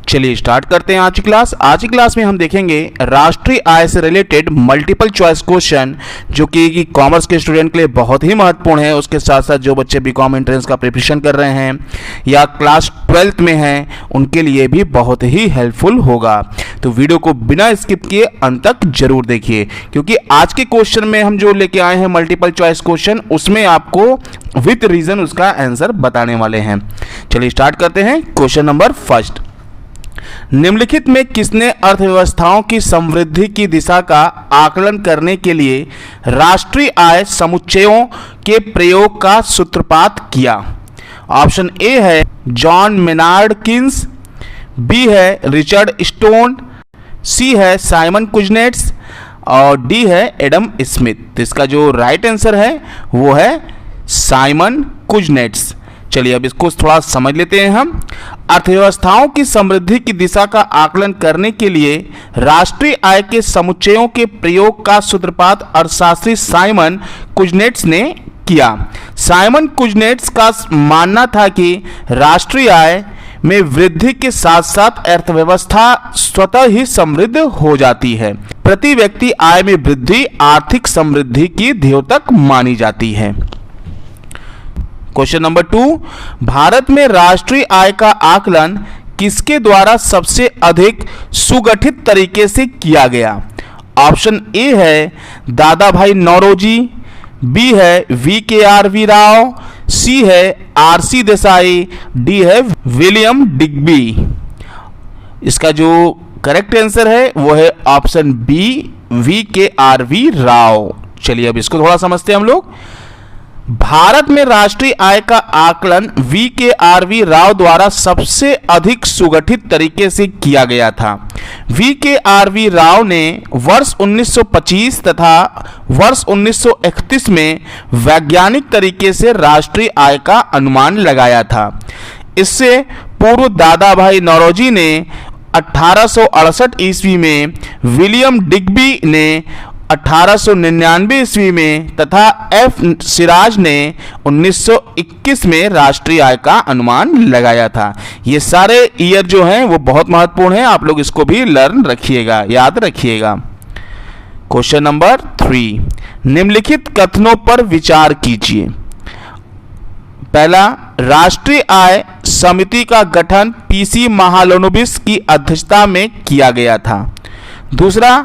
चलिए स्टार्ट करते हैं आज की क्लास। आज की क्लास में हम देखेंगे राष्ट्रीय आय से रिलेटेड मल्टीपल चॉइस क्वेश्चन, जो कि कॉमर्स के स्टूडेंट के लिए बहुत ही महत्वपूर्ण है। उसके साथ साथ जो बच्चे बीकॉम एंट्रेंस का प्रिपरेशन कर रहे हैं या क्लास 12th में हैं, उनके लिए भी बहुत ही हेल्पफुल होगा। तो वीडियो को बिना स्किप किए अंत तक जरूर देखिए, क्योंकि आज के क्वेश्चन में हम जो लेके आए हैं मल्टीपल चॉइस क्वेश्चन, उसमें आपको विद रीजन उसका आंसर बताने वाले हैं। चलिए स्टार्ट करते हैं। क्वेश्चन नंबर फर्स्ट, निम्नलिखित में किसने अर्थव्यवस्थाओं की समृद्धि की दिशा का आकलन करने के लिए राष्ट्रीय आय समुच्चयों के प्रयोग का सूत्रपात किया? ऑप्शन ए है जॉन मेनार्ड किन्स, बी है रिचर्ड स्टोन, सी है साइमन कुजनेट्स और डी है एडम स्मिथ। तो इसका जो राइट आंसर है वो है साइमन कुजनेट्स। चलिए अब इसको थोड़ा समझ लेते हैं हम। अर्थव्यवस्थाओं की समृद्धि की दिशा का आकलन करने के लिए राष्ट्रीय आय के समुच्चयों के प्रयोग का सूत्रपात अर्थशास्त्री साइमन कुजनेट्स ने किया। साइमन कुजनेट्स का मानना था कि राष्ट्रीय आय में वृद्धि के साथ साथ अर्थव्यवस्था स्वतः ही समृद्ध हो जाती है। प्रति व्यक्ति आय में वृद्धि आर्थिक समृद्धि की द्योतक मानी जाती है। क्वेश्चन नंबर 2, भारत में राष्ट्रीय आय का आकलन किसके द्वारा सबसे अधिक सुगठित तरीके से किया गया? ऑप्शन ए है दादा भाई नौरोजी, बी है VKRV राव, सी है RC देसाई, डी है विलियम डिग्बी। इसका जो करेक्ट आंसर है वो है ऑप्शन बी VKRV राव। चलिए अब इसको थोड़ा समझते हैं हम लोग। भारत में राष्ट्रीय आय का आकलन VKRV राव द्वारा सबसे अधिक सुगठित तरीके से किया गया था। VKRV राव ने वर्ष 1925 तथा वर्ष 1931 में वैज्ञानिक तरीके से राष्ट्रीय आय का अनुमान लगाया था। इससे पूर्व दादा भाई नौरोजी ने 1868 ईस्वी में, विलियम डिग्बी ने 1899 ईस्वी में तथा F सिराज ने 1921 में राष्ट्रीय आय का अनुमान लगाया था। ये सारे ईयर जो हैं वो बहुत महत्वपूर्ण हैं, आप लोग इसको भी लर्न रखिएगा, याद रखिएगा। क्वेश्चन नंबर 3, निम्नलिखित कथनों पर विचार कीजिए। पहला, राष्ट्रीय आय समिति का गठन PC महालनोबिस की अध्यक्षता में किया गया था। दूसरा,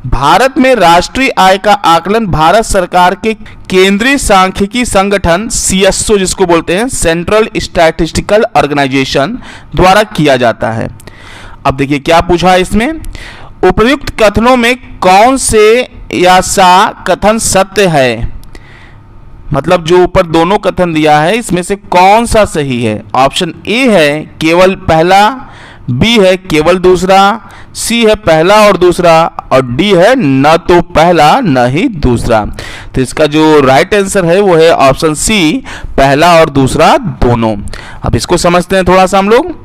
भारत में राष्ट्रीय आय का आकलन भारत सरकार के केंद्रीय सांख्यिकी संगठन CSO जिसको बोलते हैं, सेंट्रल स्टैटिस्टिकल ऑर्गेनाइजेशन, द्वारा किया जाता है। अब देखिए क्या पूछा है इसमें, उपर्युक्त कथनों में कौन से या सा कथन सत्य है? मतलब जो ऊपर दोनों कथन दिया है इसमें से कौन सा सही है? ऑप्शन ए है केवल पहला, बी है केवल दूसरा, सी है पहला और दूसरा और डी है न तो पहला न ही दूसरा। तो इसका जो राइट आंसर है वो है ऑप्शन सी, पहला और दूसरा दोनों। अब इसको समझते हैं थोड़ा सा हम लोग।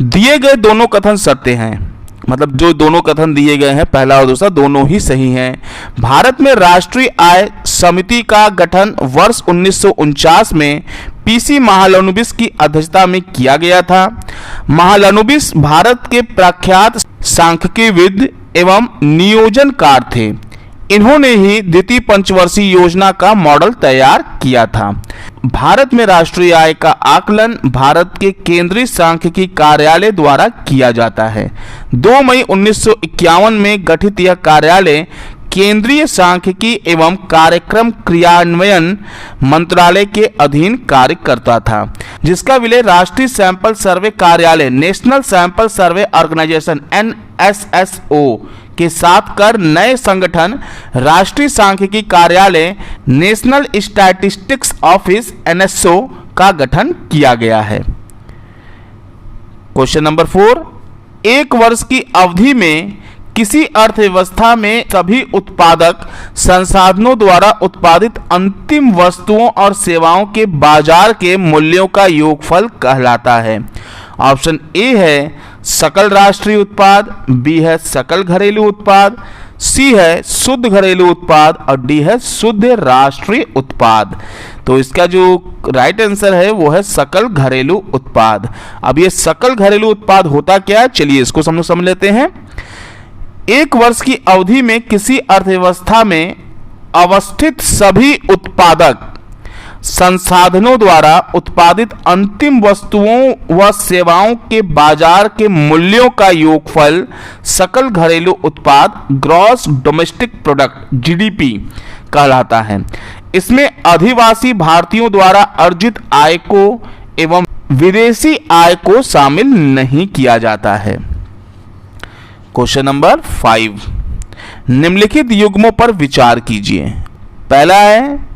दिए गए दोनों कथन सत्य हैं, मतलब जो दोनों कथन दिए गए हैं पहला और दूसरा दोनों ही सही हैं। भारत में राष्ट्रीय आय समिति का गठन वर्ष 1949 में PC महालनोबिस की अध्यक्षता में किया गया था। महालनोबिस भारत के प्रख्यात सांख्यिकीविद एवं नियोजनकार थे। इन्होंने ही द्वितीय पंचवर्षीय योजना का मॉडल तैयार किया था। भारत में राष्ट्रीय आय का आकलन भारत के केंद्रीय सांख्यिकी कार्यालय द्वारा किया जाता है। 2 मई 1951 में गठित यह कार्यालय केंद्रीय सांख्यिकी एवं कार्यक्रम क्रियान्वयन मंत्रालय के अधीन कार्य करता था, जिसका विलय राष्ट्रीय सैंपल सर्वे कार्यालय National Sample Survey Organisation NSSO के साथ कर नए संगठन राष्ट्रीय सांख्यिकी कार्यालय नेशनल स्टैटिस्टिक्स ऑफिस NSO का गठन किया गया है। क्वेश्चन नंबर 4, एक वर्ष की अवधि में किसी अर्थव्यवस्था में सभी उत्पादक संसाधनों द्वारा उत्पादित अंतिम वस्तुओं और सेवाओं के बाजार के मूल्यों का योगफल कहलाता है। ऑप्शन ए है सकल राष्ट्रीय उत्पाद, बी है सकल घरेलू उत्पाद, सी है शुद्ध घरेलू उत्पाद और डी है शुद्ध राष्ट्रीय उत्पाद। तो इसका जो राइट आंसर है वो है सकल घरेलू उत्पाद। अब ये सकल घरेलू उत्पाद होता क्या है, चलिए इसको हम लोग समझ लेते हैं। एक वर्ष की अवधि में किसी अर्थव्यवस्था में अवस्थित सभी उत्पादक संसाधनों द्वारा उत्पादित अंतिम वस्तुओं व सेवाओं के बाजार के मूल्यों का योगफल सकल घरेलू उत्पाद ग्रॉस डोमेस्टिक प्रोडक्ट जीडीपी कहलाता है। इसमें अधिवासी भारतीयों द्वारा अर्जित आय को एवं विदेशी आय को शामिल नहीं किया जाता है। क्वेश्चन नंबर 5, निम्नलिखित युग्मों पर विचार कीजिए। पहला है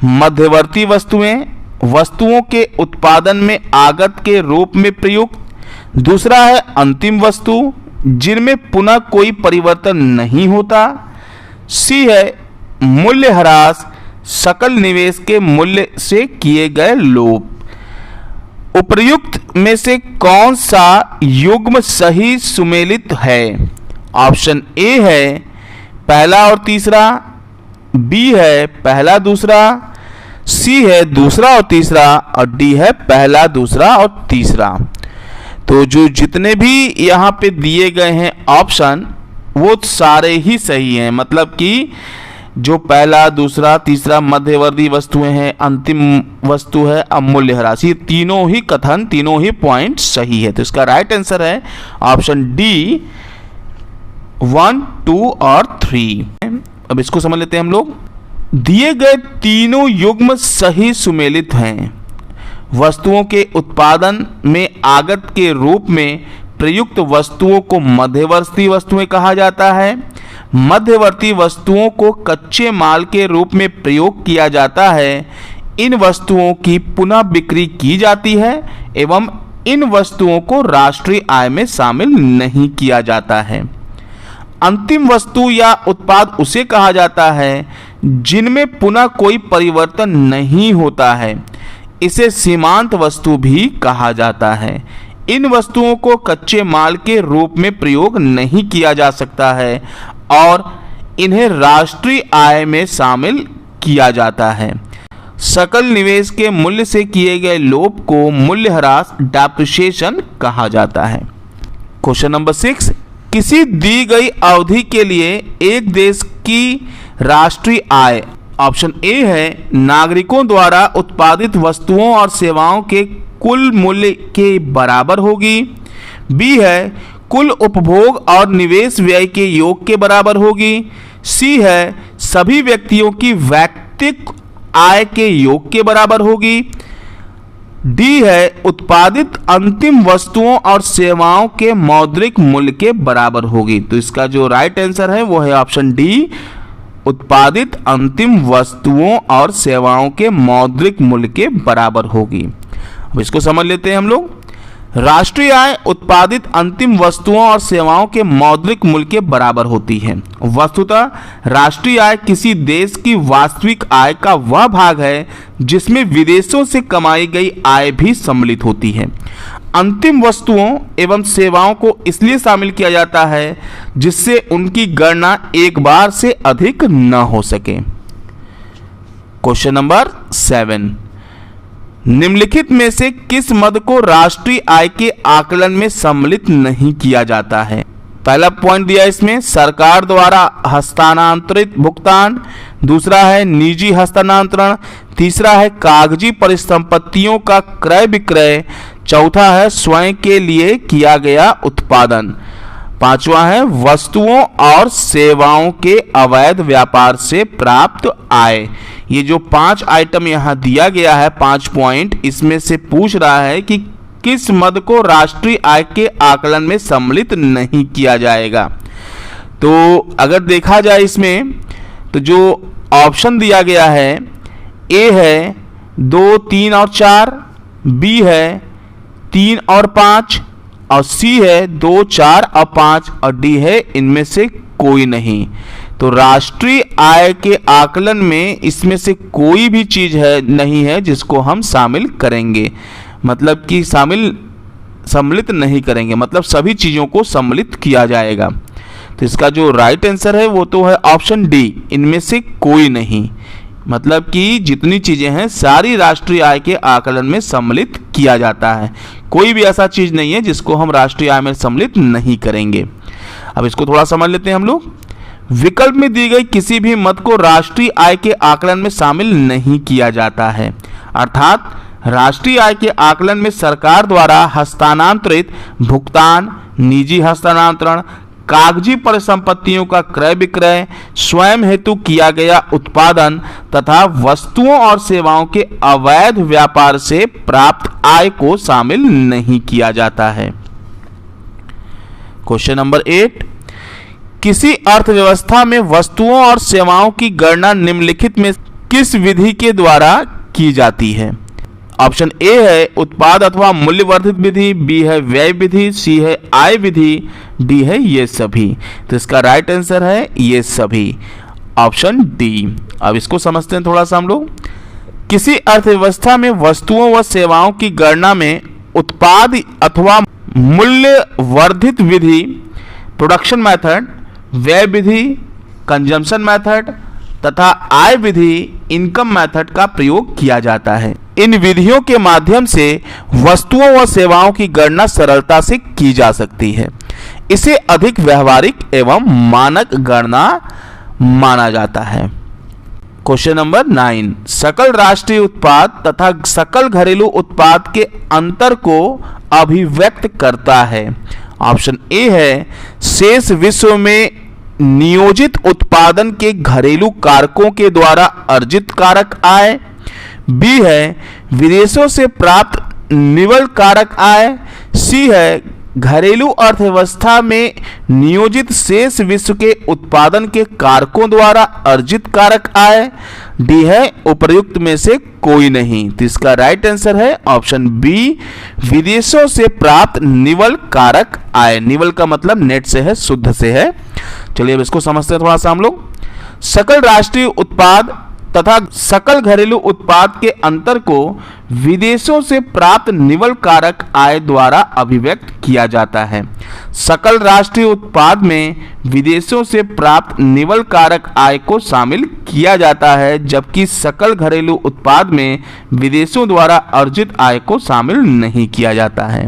मध्यवर्ती वस्तुओं के उत्पादन में आगत के रूप में प्रयुक्त। दूसरा है अंतिम वस्तु जिनमें पुनः कोई परिवर्तन नहीं होता। सी है मूल्यह्रास सकल निवेश के मूल्य से किए गए लोप। उपर्युक्त में से कौन सा युग्म सही सुमेलित है? ऑप्शन ए है पहला और तीसरा, बी है पहला दूसरा, सी है दूसरा और तीसरा और डी है पहला दूसरा और तीसरा। तो जो जितने भी यहाँ पे दिए गए हैं ऑप्शन वो सारे ही सही हैं, मतलब कि जो पहला दूसरा तीसरा मध्यवर्ती वस्तुएं हैं, अंतिम वस्तु है, अमूल्यह्रास, ये तीनों ही कथन तीनों ही पॉइंट सही है। तो इसका राइट आंसर है ऑप्शन डी 1, 2 और 3। अब इसको समझ लेते हैं हम लोग। दिए गए तीनों युग्म सही सुमेलित हैं। वस्तुओं के उत्पादन में आगत के रूप में प्रयुक्त वस्तुओं को मध्यवर्ती वस्तुएं कहा जाता है। मध्यवर्ती वस्तुओं को कच्चे माल के रूप में प्रयोग किया जाता है। इन वस्तुओं की पुनः बिक्री की जाती है एवं इन वस्तुओं को राष्ट्रीय आय में शामिल नहीं किया जाता है। अंतिम वस्तु या उत्पाद उसे कहा जाता है जिनमें पुनः कोई परिवर्तन नहीं होता है। इसे सीमांत वस्तु भी कहा जाता है। इन वस्तुओं को कच्चे माल के रूप में प्रयोग नहीं किया जा सकता है और इन्हें राष्ट्रीय आय में शामिल किया जाता है। सकल निवेश के मूल्य से किए गए लोप को मूल्यह्रास डेप्रिसिएशन कहा जाता है। क्वेश्चन नंबर 6, किसी दी गई अवधि के लिए एक देश की राष्ट्रीय आय, ऑप्शन ए है नागरिकों द्वारा उत्पादित वस्तुओं और सेवाओं के कुल मूल्य के बराबर होगी। बी है कुल उपभोग और निवेश व्यय के योग के बराबर होगी। सी है सभी व्यक्तियों की वैयक्तिक आय के योग के बराबर होगी। डी है उत्पादित अंतिम वस्तुओं और सेवाओं के मौद्रिक मूल्य के बराबर होगी। तो इसका जो राइट आंसर है वो है ऑप्शन डी, उत्पादित अंतिम वस्तुओं और सेवाओं के मौद्रिक मूल्य के बराबर होगी। अब इसको समझ लेते हैं हम लोग। राष्ट्रीय आय उत्पादित अंतिम वस्तुओं और सेवाओं के मौद्रिक मूल्य के बराबर होती है। वस्तुतः राष्ट्रीय आय किसी देश की वास्तविक आय का वह भाग है जिसमें विदेशों से कमाई गई आय भी सम्मिलित होती है। अंतिम वस्तुओं एवं सेवाओं को इसलिए शामिल किया जाता है जिससे उनकी गणना एक बार से अधिक न हो सके। क्वेश्चन नंबर 7, निम्नलिखित में से किस मद को राष्ट्रीय आय के आकलन में सम्मिलित नहीं किया जाता है? पहला पॉइंट दिया इसमें सरकार द्वारा हस्तांतरित भुगतान, दूसरा है निजी हस्तांतरण, तीसरा है कागजी परिसंपत्तियों का क्रय विक्रय, चौथा है स्वयं के लिए किया गया उत्पादन, पांचवा है वस्तुओं और सेवाओं के अवैध व्यापार से प्राप्त आय। ये जो 5 आइटम यहाँ दिया गया है, 5 पॉइंट, इसमें से पूछ रहा है कि किस मद को राष्ट्रीय आय के आकलन में सम्मिलित नहीं किया जाएगा। तो अगर देखा जाए इसमें तो जो ऑप्शन दिया गया है, ए है 2, 3 और 4, बी है 3 और 5 और सी है 2, 4 और 5 और डी है इनमें से कोई नहीं। तो राष्ट्रीय आय के आकलन में इसमें से कोई भी चीज है नहीं है जिसको हम शामिल करेंगे, मतलब कि सम्मिलित नहीं करेंगे, मतलब सभी चीजों को सम्मिलित किया जाएगा। तो इसका जो राइट आंसर है वो तो है ऑप्शन डी, इनमें से कोई नहीं। मतलब कि जितनी चीजें हैं सारी राष्ट्रीय आय के आकलन में सम्मिलित किया जाता है, कोई भी ऐसा चीज नहीं है जिसको हम राष्ट्रीय आय में सम्मिलित नहीं करेंगे। अब इसको थोड़ा समझ लेते हैं हम लोग। विकल्प में दी गई किसी भी मद को राष्ट्रीय आय के आकलन में शामिल नहीं किया जाता है, अर्थात राष्ट्रीय आय के आकलन में सरकार द्वारा हस्तांतरित भुगतान, निजी हस्तांतरण, कागजी परिसंपत्तियों का क्रय विक्रय, स्वयं हेतु किया गया उत्पादन तथा वस्तुओं और सेवाओं के अवैध व्यापार से प्राप्त आय को शामिल नहीं किया जाता है। क्वेश्चन नंबर 8, किसी अर्थव्यवस्था में वस्तुओं और सेवाओं की गणना निम्नलिखित में किस विधि के द्वारा की जाती है? ऑप्शन ए है उत्पाद अथवा मूल्य वर्धित विधि, बी है व्यय विधि, सी है आय विधि, डी है ये सभी। तो इसका राइट आंसर है ये सभी, ऑप्शन डी। अब इसको समझते हैं थोड़ा सा हम लोग। किसी अर्थव्यवस्था में वस्तुओं व सेवाओं की गणना में उत्पाद अथवा मूल्य वर्धित विधि, प्रोडक्शन मेथड, व्यय विधि, कंजम्पशन मेथड तथा आय विधि, इनकम मेथड का प्रयोग किया जाता है। इन विधियों के माध्यम से वस्तुओं व सेवाओं की गणना सरलता से की जा सकती है। इसे अधिक व्यवहारिक एवं मानक गणना माना जाता है। क्वेश्चन नंबर 9, सकल राष्ट्रीय उत्पाद तथा सकल घरेलू उत्पाद के अंतर को अभिव्यक्त करता है। ऑप्शन ए है शेष विश्व में नियोजित उत्पादन के घरेलू कारकों के द्वारा अर्जित कारक आय, बी है विदेशों से प्राप्त निवल कारक आय, सी है घरेलू अर्थव्यवस्था में नियोजित शेष विश्व के उत्पादन के कारकों द्वारा अर्जित कारक आय, डी है उपर्युक्त में से कोई नहीं। तो इसका राइट आंसर है ऑप्शन बी, विदेशों से प्राप्त निवल कारक आय। निवल का मतलब नेट से है, शुद्ध से है। चलिए अब इसको समझते हैं थोड़ा सा हम लोग। सकल राष्ट्रीय उत्पाद तथा सकल घरेलू उत्पाद के अंतर को विदेशों से प्राप्त निवल कारक आय द्वारा अभिव्यक्त किया जाता है। सकल राष्ट्रीय उत्पाद में विदेशों से प्राप्त निवल कारक आय को शामिल किया जाता है, जबकि सकल घरेलू उत्पाद में विदेशों द्वारा अर्जित आय को शामिल नहीं किया जाता है।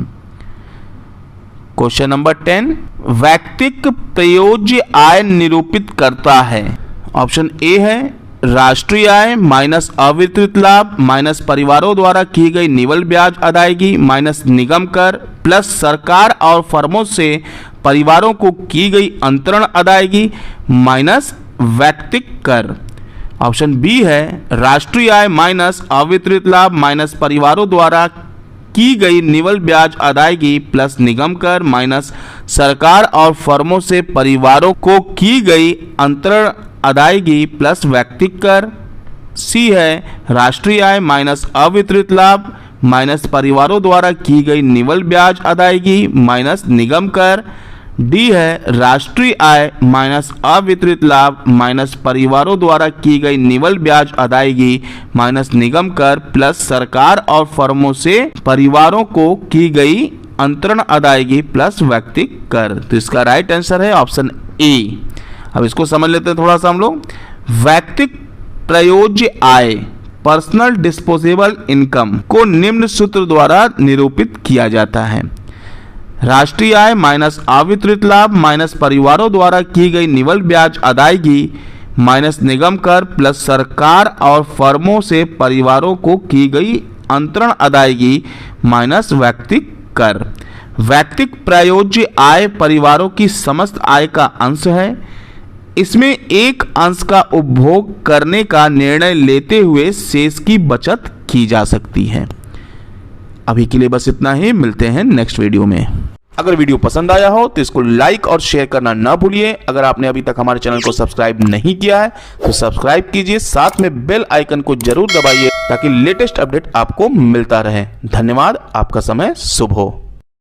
क्वेश्चन नंबर 10, वैयक्तिक प्रयोज्य आय निरूपित करता है। ऑप्शन ए है राष्ट्रीय आय माइनस अवितरित लाभ माइनस परिवारों द्वारा की गई निवल ब्याज अदायगी माइनस निगम कर प्लस सरकार और फर्मों से परिवारों को की गई अंतरण अदायगी माइनस वैयक्तिक कर। ऑप्शन बी है राष्ट्रीय आय माइनस अवितरित लाभ माइनस परिवारों द्वारा की गई निवल ब्याज अदायगी प्लस निगम कर माइनस सरकार और फर्मों से परिवारों को की गई अंतरण अदायगी प्लस वैयक्तिक कर। सी है राष्ट्रीय आय माइनस अवितरित लाभ माइनस परिवारों द्वारा की गई निवल ब्याज अदायगी माइनस निगम कर। डी है राष्ट्रीय आय माइनस अवितरित लाभ माइनस परिवारों द्वारा की गई निवल ब्याज अदायगी माइनस निगम कर प्लस सरकार और फर्मों से परिवारों को की गई अंतरण अदायगी प्लस वैयक्तिक कर। तो इसका राइट आंसर है ऑप्शन ए। अब इसको समझ लेते हैं थोड़ा सा हम लोग। वैयक्तिक प्रयोज्य आय पर्सनल डिस्पोजेबल इनकम को निम्न सूत्र द्वारा निरूपित किया जाता है। राष्ट्रीय आय माइनस अवितरित लाभ माइनस परिवारों द्वारा की गई निवल ब्याज अदायगी माइनस निगम कर प्लस सरकार और फर्मों से परिवारों को की गई अंतरण अदायगी माइनस वैयक्तिक कर। वैयक्तिक प्रयोज्य आय परिवारों की समस्त आय का अंश है। इसमें एक अंश का उपभोग करने का निर्णय लेते हुए शेष की बचत की जा सकती है। अभी के लिए बस इतना ही, मिलते हैं नेक्स्ट वीडियो में। अगर वीडियो पसंद आया हो तो इसको लाइक और शेयर करना ना भूलिए। अगर आपने अभी तक हमारे चैनल को सब्सक्राइब नहीं किया है तो सब्सक्राइब कीजिए, साथ में बेल आइकन को जरूर दबाइए ताकि लेटेस्ट अपडेट आपको मिलता रहे। धन्यवाद, आपका समय शुभ हो।